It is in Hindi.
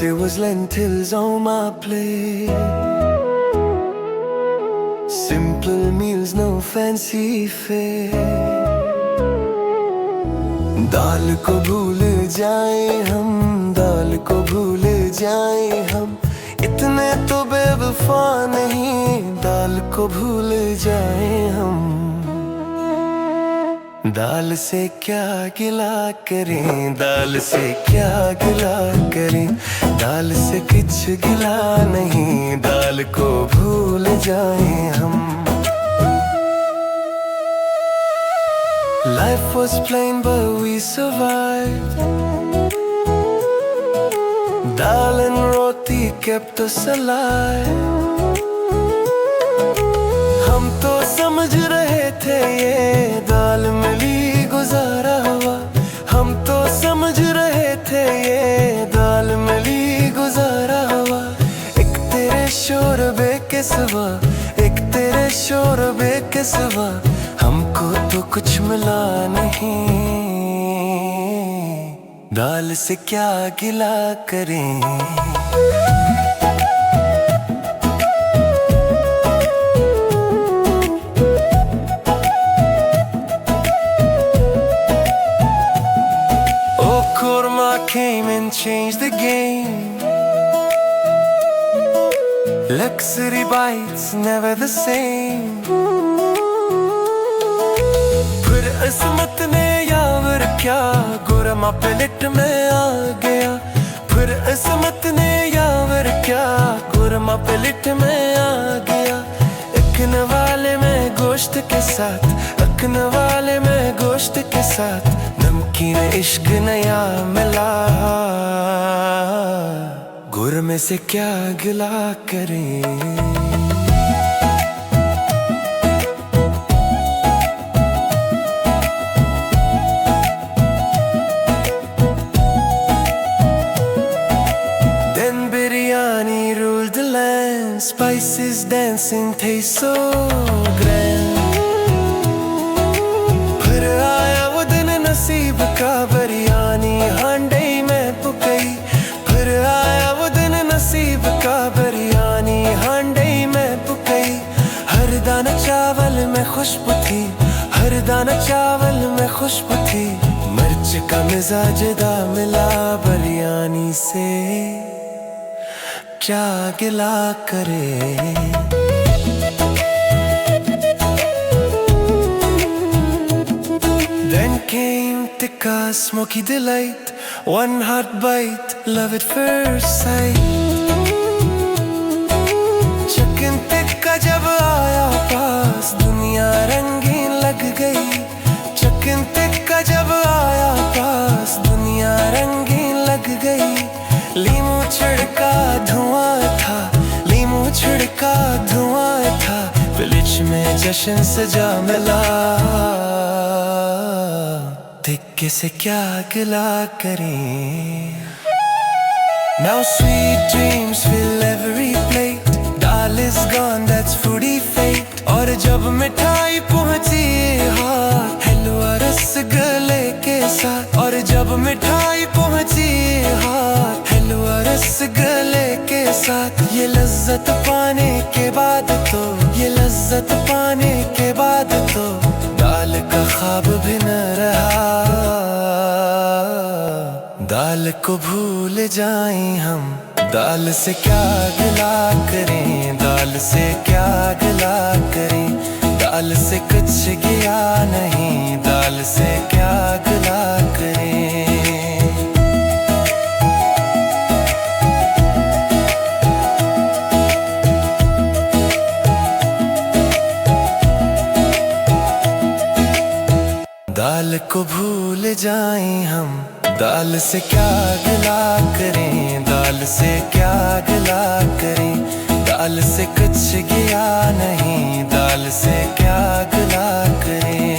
Yesterday was lentils on my plate. Simple meals, no fancy fare. दाल को भूल जाए हम, दाल को भूल जाए हम, इतने तो बेवफा नहीं, दाल को भूल जाए हम। दाल से क्या गिला करें, दाल से क्या गिला करें, दाल से कुछ गिला नहीं, दाल को भूल जाए हम। Life was plain but we survived. Dal and roti kept us alive. हम तो समझ रहे थे ये दाल मिली गुजारा हुआ, हम तो समझ रहे थे ये दाल मिली गुजारा हुआ। एक तेरे शोरबे के सिवा, एक तेरे शोरबे के सिवा, हमको तो कुछ मिला नहीं, दाल से क्या गिला करें। Oh, Korma came and changed the game. Luxury bites never the same. किस्मत ने यावर क्या गुरमा पे लिट में आ गया, फिर किस्मत ने यावर क्या गुरमा पे लिट में आ गया। अखन वाले में गोश्त के साथ, अखन वाले में गोश्त के साथ, नमकीन इश्क नया मिला, गुर में से क्या गिला करें। Spices dancing taste so grand. फिर आया वो दिन नसीब का, बिरयानी हांडे में पुकई। फिर आया वो दिन नसीब का, बिरयानी हांडे में पुकई। हर दाना चावल में खुशबू थी, हर दाना चावल में खुशबू थी। मिर्च का मिजाज दा मिला बिरयानी से, क्या गिला करे। Then came tikka, smoky delight, one hot bite, love at first sight. Chicken tikka जब आया पास, दुनिया रंगीन लग गई। Chicken tikka जब आया पास, दुनिया रंगीन लग गई। लीमू छिड़का धुआं था, लीमू छिड़का धुआं था, विलेज में जश्न सजा मिला, तिक्के से क्या गिला करें। Now sweet dreams fill every plate, dal is gone, that's foodie fate. और जब मिठाई पहुंची हाथ, हलवा रसगुल्ले के साथ। और जब मिठाई पहुंची हाथ, हलवा रसगुल्ले के साथ। ये लज्जत पाने के बाद तो, ये लज्जत पाने के बाद तो, दाल का ख्वाब भी न रहा, दाल को भूल जाएं हम। दाल से क्या गिला करें, दाल से क्या गिला करें, दाल से कुछ गया नहीं, दाल से क्या गिला करें। दाल को भूल जाएं हम, दाल से क्या गिला करें, दाल से क्या गिला करें, दाल से कुछ गया नहीं, दाल से क्या गिला करें।